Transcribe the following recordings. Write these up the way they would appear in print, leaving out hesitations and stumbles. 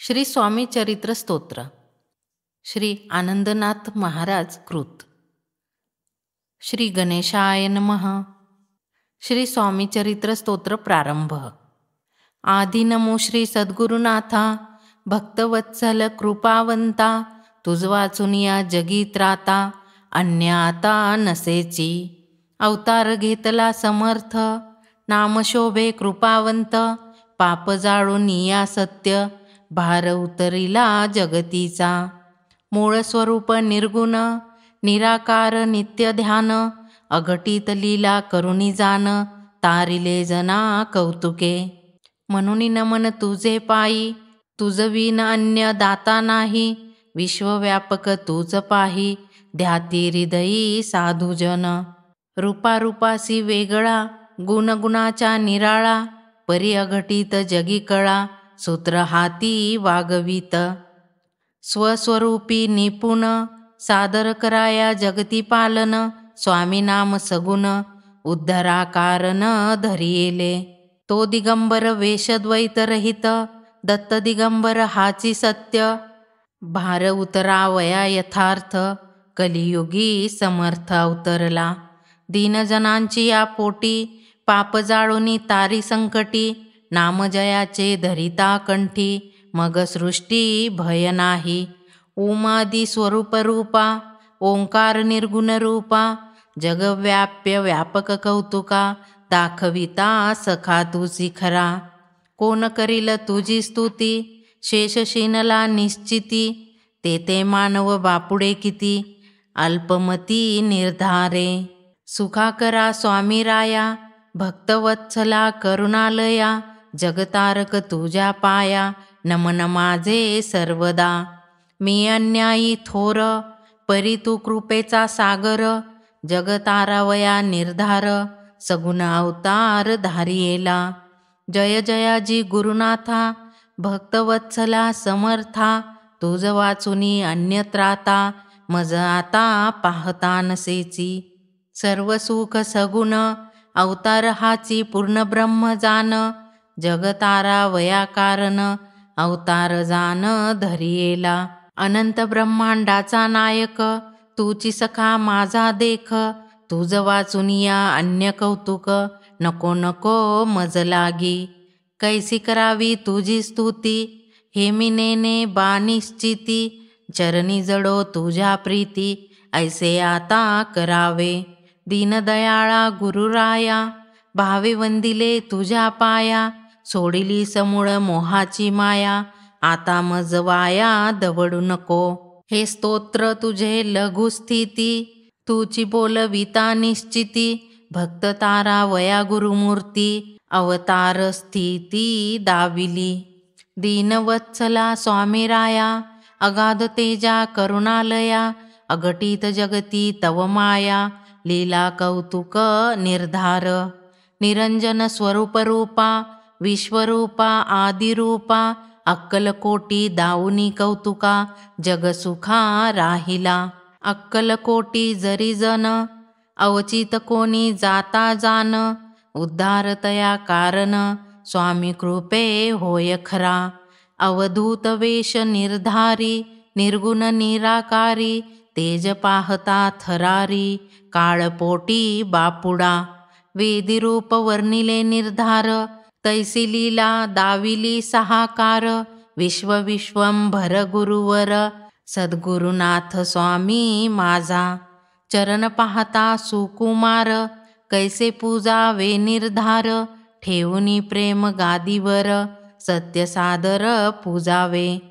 श्री स्वामी चरित्र स्तोत्र श्री आनंदनाथ महाराज कृत. श्री गणेशाय नमः. श्री स्वामी चरित्र स्तोत्र प्रारंभ. आदि नमो श्री सद्गुरुनाथा, भक्तवत्सल कृपावंता, तुझ वाचून या जगी त्राता, अन्य आता नसेची. अवतार घेतला समर्थ, नाम शोभे कृपावंत, पाप जाळून या सत्य, भार उतरिला जगतीचा. मूळ स्वरूप निर्गुण, निराकार नित्य ध्यान, अघटित लीला करुणी जाण, तारिले जना कौतुके. म्हणून नमन तुझे पायी, तुझ विन अन्य दाता नाही. विश्वव्यापक तूच पाही, ध्याती हृदयी साधुजन. रूपारूपासी वेगळा, गुणगुणाच्या निराळा, परी अघटित जगी कळा, सूत्र हाती वागवित. स्वस्वरूपी निपुण, सादर कराया जगती पालन, स्वामी नाम सगुण, उद्धरा कारण धरियेले. तो दिगंबर वेशद्वैत रहित, दत्त दिगंबर हाची सत्य, भार उतरावया यथार्थ, कलियुगी समर्थ अवतरला. दीनजनांची या पोटी, पाप जाळोनी तारी संकटी, नाम जयाचे धरिता कंठी, मग सृष्टी भय नाही. उमादी स्वरूप रूपा, ओंकार निर्गुण रूपा, जगव्याप्य व्यापक कौतुका, दाखविता सखा तुझी खरा. कोण करील तुझी स्तुती, शेषशीनला निश्चिती, ते मानव बापुडे किती, अल्पमती निर्धारे. सुखा करा स्वामी राया, भक्तवत्सला करुणालया, जगतारक तुझ्या पाया, नमन माझे सर्वदा. मी अन्यायी थोर, परी तू कृपेचा सागर, जगतारावया निर्धार, सगुण अवतार धारियेला. जय जयाजी गुरुनाथा, भक्तवत्सला समर्था, तुझ वाचुनी अन्य त्राता, मज आता पाहता नसेची. सर्व सुख सगुण, अवतार हाची पूर्ण ब्रह्म जान, जगतारा वया कारण, अवतार जान धरियेला. अनंत ब्रह्मांडाचा नायक, तूची सखा माझा देख, तुझ वाचून या अन्य कौतुक, नको नको मज लागी. कैसी करावी तुझी स्तुती, हे मी नेने बानिश्चिती, चरणी जडो तुझ्या प्रीती, ऐसे आता करावे. दीनदयाळा गुरुराया, भावे वंदिले तुझ्या पाया, सोडिली समूळ मोहाची माया, आता मज वाया दवडू नको. हे स्तोत्र तुझे लघु स्थिती, तुची बोलविता निश्चिती, भक्त तारा वया गुरुमूर्ती, अवतार स्थिती दाविली. दीनवत्सला स्वामी राया, अगाध तेजा करुणालया, अघटित जगती तव माया, लीला कौतुक निर्धार. निरंजन स्वरूप रूपा, विश्वरूपा आदिरूपा, अक्कलकोटी दाऊनी कौतुका, जगसुखा राहिला. अक्कलकोटी जरी जन, अवचित कोणी जाता जान, उद्धार तया कारण, स्वामी कृपे होय खरा. अवधूत वेश निर्धारी, निर्गुण निराकारी, तेज पाहता थरारी, काळपोटी बापुडा. वेदिरूप वर्णिले निर्धार, तैसी लीला दाविली सहाकार, विश्वविश्वंभर गुरुवर, सद्गुरुनाथ स्वामी माझा. चरण पाहता सुकुमार, कैसे पूजावे निर्धार, ठेवूनी प्रेम गादीवर, सत्य सादर पूजावे.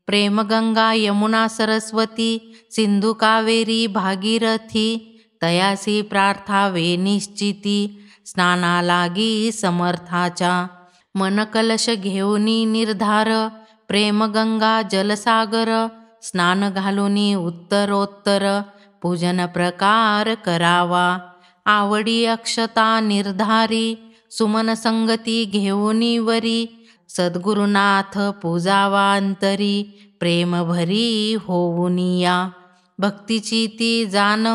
प्रेमगंगा यमुना सरस्वती, सिंधू कावेरी भागीरथी, तयासी प्रार्थावे निश्चिती, स्नाना लागी समर्थाच्या. मन कलश घेऊनी निर्धार, प्रेमगंगा जलसागर, स्नान घालूनी उत्तरोत्तर, पूजन प्रकार करावा. आवडी अक्षता निर्धारी, सुमन संगती घेऊनी वरी, सद्गुरुनाथ पूजावा अंतरी, प्रेम भरी होऊनी या. भक्तीची ती जाण,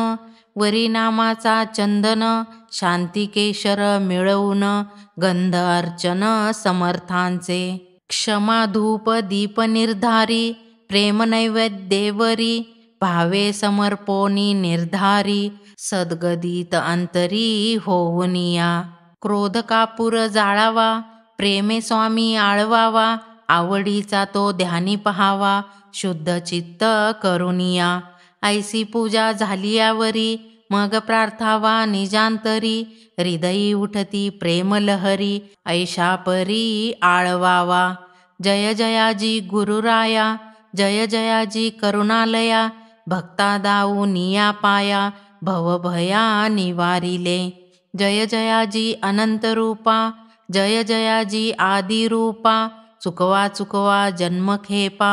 वरी नामाचा चंदन, शांती केशर मिळवून, गंध अर्चन समर्थांचे. क्षमा धूप दीप निर्धारी, प्रेम नैवेद्येवरी, भावे समर्पोनी निर्धारी, सद्गदित अंतरी होऊनिया. क्रोध कापूर जाळावा, प्रेमे स्वामी आळवावा, आवडीचा तो ध्यानी पहावा, शुद्ध चित्त करुनिया. ऐसी पूजा झालियावरी, मग प्रार्थावा निजांतरी, हृदयी उठती प्रेम लहरी, ऐशा परी आळवावा. जय जयाजी गुरुराया, जय जयाजी करुणालया, भक्ता दाऊनिया पाया, भवभया निवारिले. जय जयाजी अनंत रूपा, जय जयाजी आदिरूपा, चुकवा चुकवा जन्मखेपा,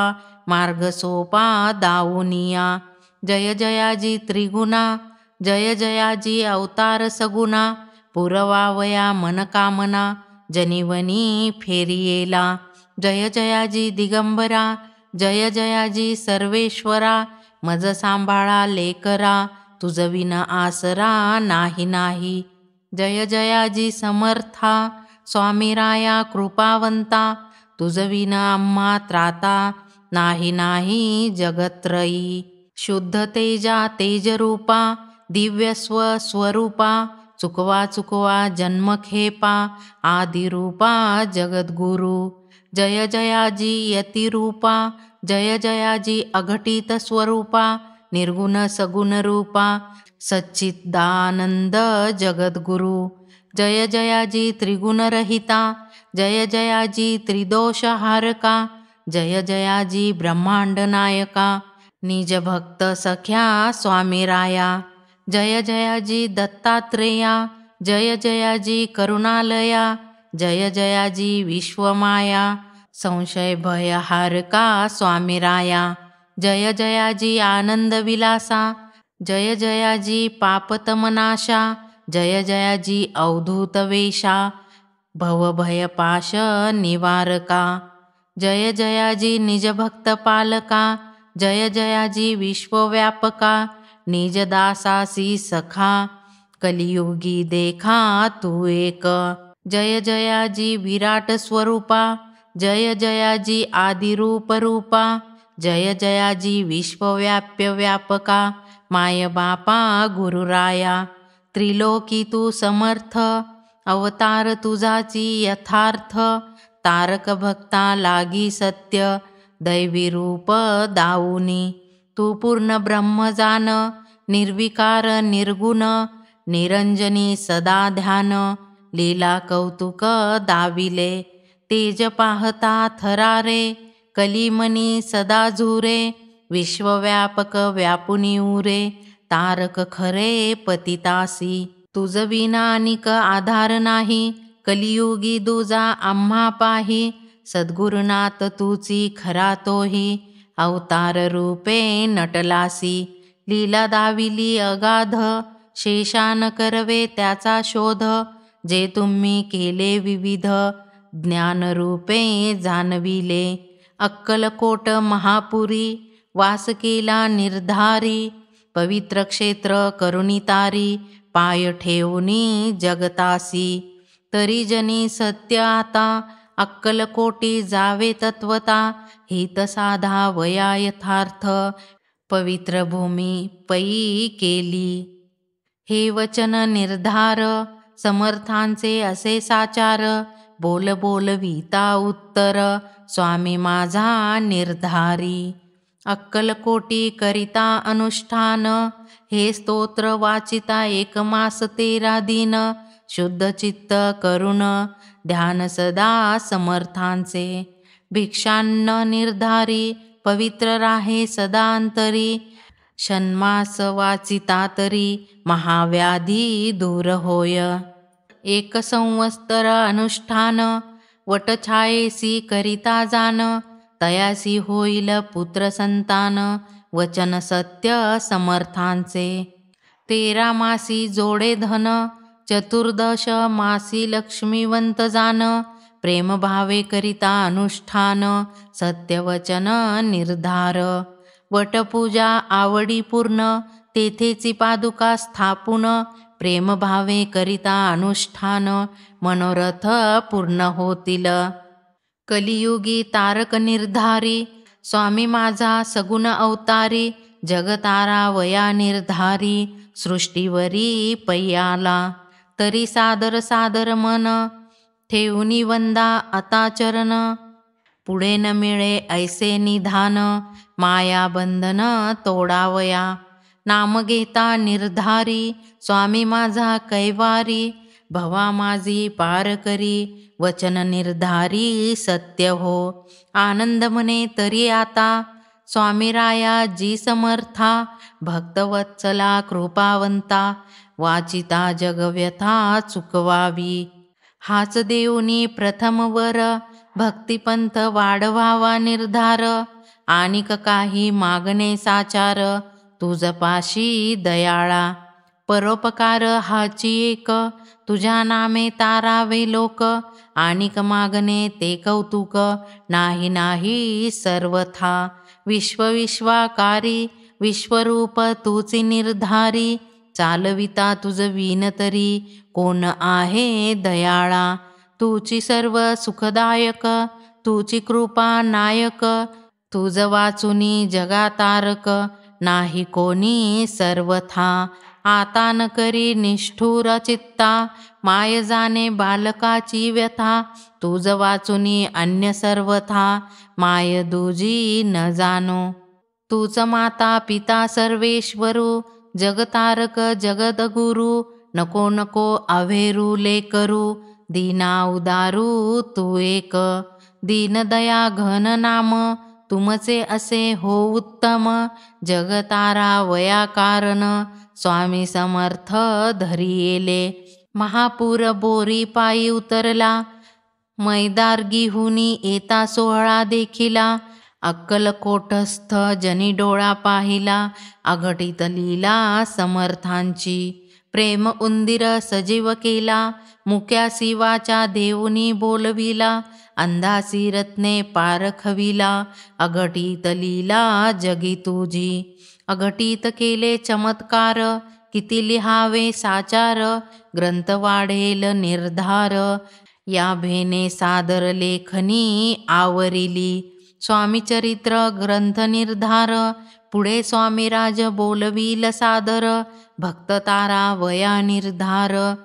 मार्ग सोपा दाऊनिया. जय जयाजी त्रिगुणा, जय जयाजी अवतार सगुणा, पुरवावया मनकामना, जनिवनी फेरियेला. जय जयाजी दिगंबरा, जय जयाजी सर्वेश्वरा, मज सांभाळा लेकरा, तुझ विन आसरा नाही नाही. जय जयाजी समर्था, स्वामीराया कृपावंता, तुझ विन आम्हा त्राता, नाही नाही जगत्रयी. शुद्ध तेजा तेजरूपा, दिव्य स्वरूपा, चुकवा चुकवा जन्मखेपा, आदिरूपा जगद्गुरु. जय जयाजी यतिरूपा, जय जयाजी अघटित स्वरूपा, निर्गुण सगुण रूपा, सच्चिदानंद जगद्गुरु. जय जयाजी त्रिगुणरहिता, जय जयाजी त्रिदोषहारका, जय जयाजी ब्रह्मांड नायका, निज भक्त सख्या स्वामीराया. जय जयाजी दत्तात्रेया, जय जयाजी करुणालया, जय जयाजी विश्वमाया, संशय भयहारका स्वामीराया. जय जयाजी आनंद विलासा, जय जयाजी पापतमनाशा, जय जयाजी अवधूत वेशा, भवभयपाश निवारका. जय जयाजी निजभक्त पालका, जय जयाजी विश्वव्यापका, निजदासासी सखा, कलियुगी देखा तू एक. जय जयाजी विराट स्वरूपा, जय जयाजी आदिरूप रूपा, जय जयाजी विश्वव्याप्य व्यापका, माय बापा गुरुराया. त्रिलोकी तू समर्थ, अवतार तुझाची यथार्थ, तारक भक्ता लागी सत्य, दैवी रूप दाऊनी. तू पूर्ण ब्रह्म जान, निर्विकार निर्गुण, निरंजनी सदा ध्यान, लीला कौतुक दाविले. तेज पाहता थरारे, कलिमनी सदा झुरे, विश्वव्यापक व्यापुनी उरे, तारक खरे पतितासी. तुझ विना अनिक आधार नाही, कलियुगी दुजा आम्हा पाही, सद्गुरुनाथ तुची खरा तोही, अवतार रूपे नटलासी. लीला दाविली अगाध, शेषान करवे त्याचा शोध, जे तुम्ही केले विविध, ज्ञानरूपे जाणविले. अक्कलकोट महापुरी, वास केला निर्धारी, पवित्र क्षेत्र करुणितारी, पाय ठेवूनी जगतासी. तरी जनी सत्य आता, अक्कलकोटी जावे तत्वता, हित साधा वया यथार्थ, पवित्र भूमी पै केली. हे वचन निर्धार, समर्थांचे असे साचार, बोल बोलविता उत्तर, स्वामी माझा निर्धारी. अक्कलकोटी करिता अनुष्ठान, हे स्तोत्र वाचिता एक मास 13 दिन, शुद्ध चित्त करुण, ध्यान सदा समर्थांचे. भिक्षान्न निर्धारी, पवित्र राहे सदा अंतरी, षण्मास वाचिता तरी, महाव्याधी दूर होय. एक संवत्सर अनुष्ठान, वटछायेसी करिता जान, तयासी होईल पुत्र संतान, वचन सत्य समर्थांचे. 13 मासी जोडे धन, चतुर्दश मासी लक्ष्मीवंत जान, प्रेम भावे करिता अनुष्ठान, सत्यवचन निर्धार. वटपूजा आवडी पूर्ण, तेथेची पादुका स्थापून, प्रेम भावे करिता अनुष्ठान, मनोरथ पूर्ण होतील. कलियुगी तारक निर्धारी, स्वामी माझा सगुण अवतारी, जगतारा वया निर्धारी, सृष्टीवरी पय्याला. तरी सादर सादर मन, ठेवूनी वंदा आता चरण. पुढे न मिळे ऐसे निधान, माया बंधन तोडावया. नाम घेता निर्धारी, स्वामी माझा कैवारी, भवा माझी पार करी, वचन निर्धारी सत्य हो. आनंद म्हणे तरी आता, स्वामी राया जी समर्था, भक्तवत्सला कृपावंता, वाचिता जगव्यथा चुकवावी. हाच देऊनी प्रथम वर, भक्तिपंथ वाढवावा निर्धार. आनिक काही मागणे साचार, तुझपाशी दयाळा. परोपकार हाची एक, तुझ्या नामे तारावे लोक. आनिक मागणे ते कौतुक, नाही नाही सर्वथा. विश्वविश्वाकारी, विश्वरूप तूची निर्धारी, चालविता तुझ विन तरी, कोण आहे दयाळा. तुची सर्व सुखदायक, तुची कृपा नायक, तुझ वाचुनी जगातारक, नाही कोणी सर्वथा. आता न करी निष्ठुर चित्ता, माय जाणे बालकाची व्यथा. तुझ वाचुनी अन्य सर्वथा, माय दुजी न जाणो. तूच माता पिता सर्वेश्वरू, जगतारक जगदगुरु. नको नको अव्हेरू लेकरू, दीना उदारू तू एक. दीनदया घन नाम, तुमचे असे हो उत्तम. जगतारा वया कारण, स्वामी समर्थ धरी येले. महापूर बोरी पायी उतरला, मैदार्गीहुनी येता सोहळा देखिला. अक्कलकोटस्थ जनी डोळा पाहिला, अघटित लीला समर्थांची. प्रेम उंदीर सजीव केला, मुक्यासी वाचा देऊनी बोलविला. अंधासी रत्ने पारखविला, अघटित लीला जगी तुझी. अघटित केले चमत्कार, किती लिहावे साचार. ग्रंथ वाढेल निर्धार, या भेने सादर लेखनी आवरिली. स्वामी चरित्र ग्रंथ निर्धार, पुढे स्वामीराज बोलविल सादर. भक्त तारा वया निर्धार,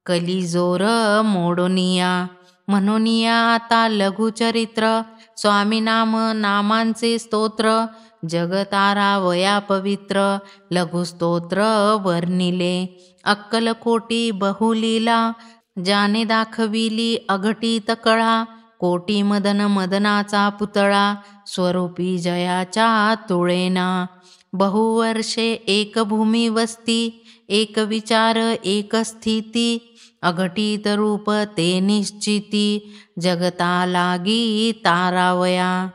कलिजोर मोडोनिया. म्हणूनिया आता लघुचरित्र, स्वामी नाम नामांचे स्तोत्र. जगतारा वया पवित्र, लघुस्तोत्र वर्णिले. अक्कलकोटी बहुलीला, जाने दाखविली अघटित कळा. कोटी मदन मदनाचा पुतळा, स्वरूपी जयाच्या तुळेना. बहुवर्षे एक भूमी वस्ती, एक विचार एक स्थिती. अघटित रूप ते निश्चिती, जगता लागी तारावया.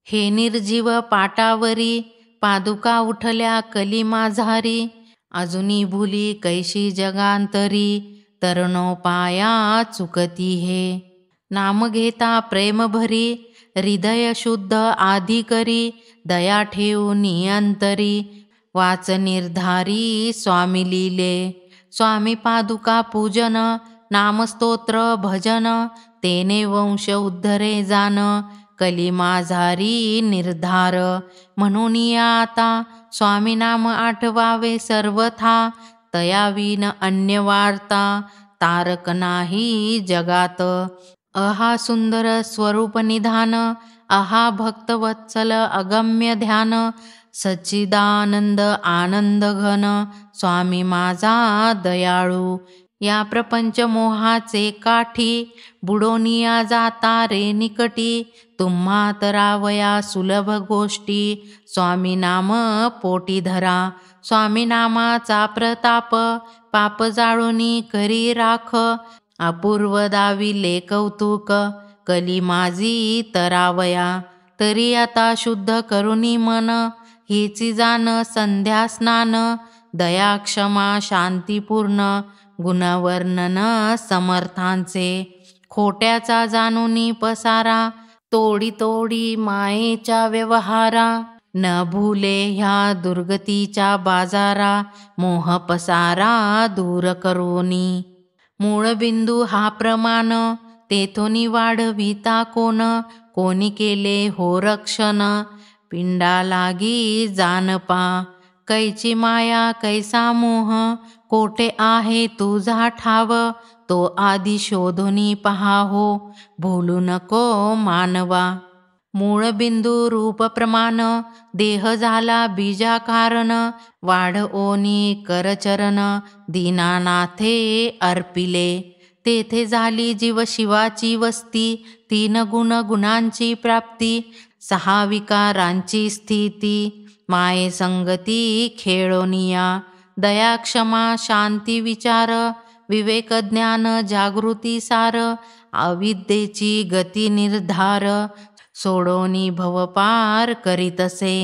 हे निर्जीव पाटावरी, पादुका उठल्या कली माझारी. अजुनी भुली कैशी जगांतरी, तरणोपाया चुकती हे. नाम घेता प्रेम भरी, हृदय शुद्ध आधी करी. दया ठेवूनी अंतरी, वाच निर्धारी स्वामी लीले. स्वामी पादुका पूजन, नामस्तोत्र भजन. तेने वंश उद्धरे जान, कली माझारी निर्धार. म्हणून आता स्वामी नाम आठवावे सर्वथा. तयाविन अन्य वार्ता, तारक नाही जगात. अहा सुंदर स्वरूप निधान, अहा भक्तवत्सल अगम्य ध्यान. सच्चिदानंद आनंद घन, स्वामी माझा दयाळू. या प्रपंच मोहाचे काठी, बुडोनिया जाता रे निकटी. तुम्हा तरावया सुलभ गोष्टी, स्वामी नाम पोटी धरा. स्वामी नामाचा प्रताप, पाप जाळोनी करी राख. अपूर्व दाविले कौतुक, कली माझी तरावया. तरी आता शुद्ध करुनी मन, हिची जाण संध्या स्नान. दया क्षमा शांतीपूर्ण, गुणवर्णन समर्थांचे. खोट्याचा जाणूनी पसारा, तोडी तोडी मायेच्या व्यवहारा. न भूले ह्या दुर्गतीच्या बाजारा, मोह पसारा दूर करोनी. मूळ बिंदू हा प्रमाण, तेथोनी वाढविता कोण. कोणी केले हो रक्षण, पिंडा लागी जानपा, कैची माया कैसा मोह, कोठे आहे तुझा ठाव, तो आधी शोधुनी पहा हो, भूलू नको मानवा. मूळ बिंदू रूप प्रमाण, देह झाला बीजा कारण, वाढ ओनी करचरण, दीनानाथे अर्पिले. तेथे झाली जीव शिवाची वस्ती, 3 गुण गुणांची प्राप्ती, 6 विकारांची स्थिती, माये संगती खेळोनिया. दया क्षमा शांती विचार, विवेक ज्ञान जागृती सार, अविद्येची गती निर्धार, सोडोनी भवपार करीतसे.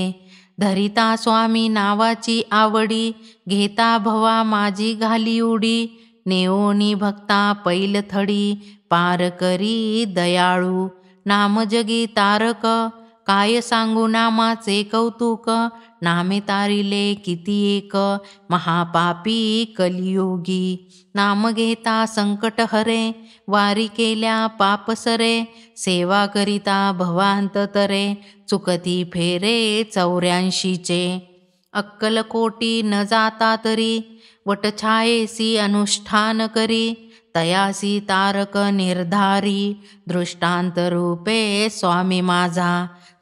धरिता स्वामी नावाची आवडी, घेता भवा माझी घाली उडी, नेओनी भक्ता पैलथडी, पार करी दयाळू. नाम जगी तारक, काय सांगू नामाचे कौतुक, नामे तारिले किती एक, महापापी कलियोगी. नाम घेता संकट हरे, वारी केल्या पापसरे, सेवा करिता भवांत तरे, चुकती फेरे 84चे. अक्कलकोटी न जाता तरी, वटछायेसी अनुष्ठान करी, तयासी तारक निर्धारी, दृष्टांत रूपे स्वामी माझा.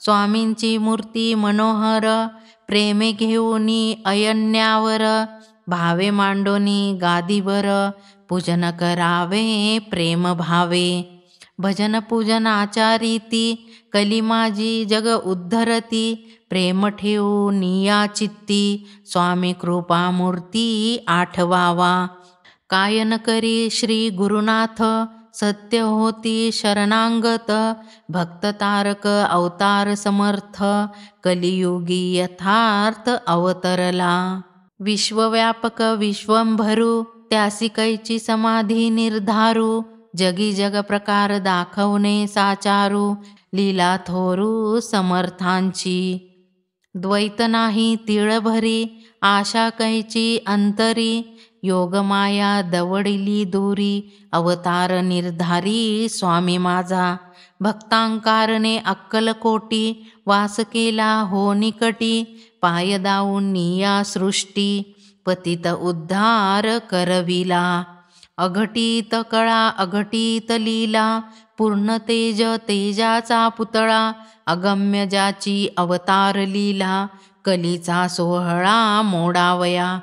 स्वामींची मूर्ती मनोहर, प्रेमे घेऊनी अयन्यावर, भावे मांडोनी गादीवर, पूजन करावे प्रेम भावे. भजन पूजनाच्या रीती, कली माझी जग उद्धरती, प्रेम ठेवूनी या चित्ती, स्वामी कृपा मूर्ती आठवावा. काय न करी श्री गुरुनाथ, सत्य होती शरणांगत, भक्त तारक अवतार समर्थ, कलियुगी यथार्थ अवतरला. विश्वव्यापक विश्वंभरू, त्यासी कैची समाधी निर्धारू, जगी जग प्रकार दाखवणे साचारू, लीला थोरू समर्थांची. द्वैत नाही तिळभरी, आशा कैची अंतरी, योगमाया दवडिली दूरी, अवतार निर्धारी स्वामी माझा. भक्तांकारणे अक्कलकोटी, वास केला हो निकटी, पाय दावून निया सृष्टी, पतित उद्धार करविला. अघटित कळा अघटित लीला, पूर्ण तेज तेजाचा पुतळा, अगम्य ज्याची अवतार लीला, कलीचा सोहळा मोडावया.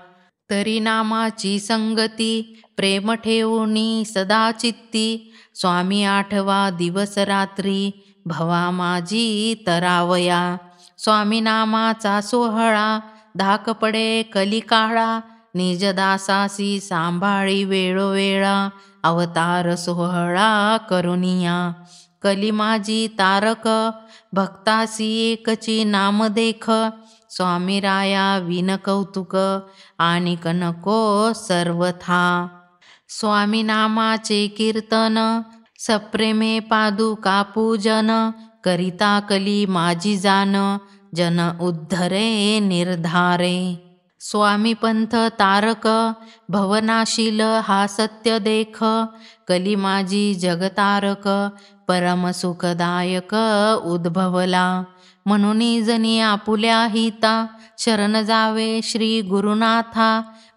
तरी नामाची संगती, प्रेम ठेवूनी सदा चित्ती, स्वामी आठवा दिवस रात्री, भवा माझी तरावया. स्वामी नामाचा सोहळा, धाक पडे कलिकाळा, निजदासासी सांभाळी वेळोवेळा, अवतार सोहळा करुनिया. कली माझी तारक, भक्तासी एकची नाम देख, स्वामी राया विन कौतुक, आणिक नको सर्वथा. स्वामी नामाचे कीर्तन, सप्रेमे पादुका पूजन, करिता कली माझी जान, जन उद्धरे निर्धारे. स्वामी पंथ तारक, भवनाशील हा सत्य देख, कली माझी जगतारक, परम सुखदायक उद्भवला. म्हणून जनी आपुल्या हिता, शरण जावे श्री गुरुनाथा,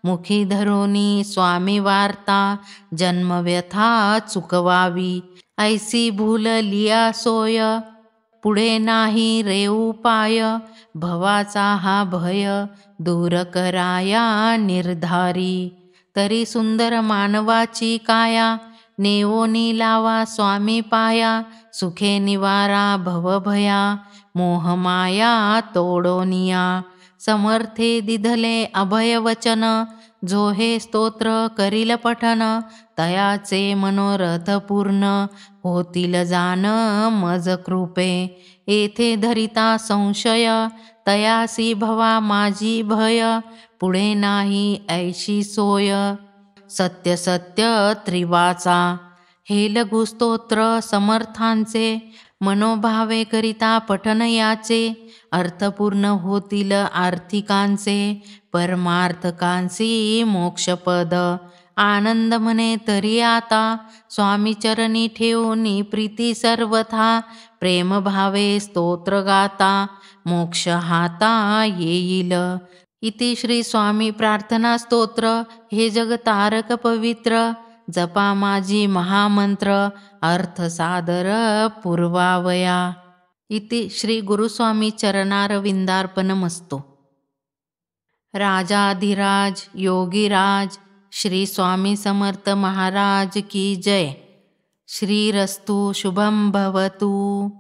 मुखी धरोनी स्वामी वार्ता, जन्मव्यथा चुकवावी. ऐसी भूल लिया सोय, पुढे नाही रे उपाय, भवाचा हा भय दूर कराया निर्धारी. तरी सुंदर मानवाची काया, नेवोनी लावा स्वामी पाया, सुखे निवारा भवभया, मोहमाया तोडोनिया. समर्थे दिधले अभय वचन, जो हे स्तोत्र करील पठन, तयाचे मनोरथ पूर्ण, होतील जाण मज कृपे. येथे धरिता संशय, तयासी भवा माझी भय, पुढे नाही ऐशी सोय, सत्य सत्य त्रिवाचा. हे लघु स्तोत्र समर्थांचे, मनोभावे करिता पठन याचे, अर्थपूर्ण होतील आर्थिकांचे, परमार्थकांची मोक्षपद. आनंद म्हणे तरी आता, स्वामी चरणी ठेवूनी प्रीती सर्वथा, प्रेम भावे स्तोत्र गाता, मोक्ष हाता येईल. इति श्री स्वामी प्रार्थना स्तोत्र. हे जगतारक पवित्र, जपा माझी महामंत्र, अर्थ सादर पूर्वावया. इति श्री गुरुस्वामी चरणारविंदार्पणमस्तु. राजाधिराज योगीराज श्री स्वामी समर्थ महाराज की जय. श्रीरस्तु शुभम भवतु.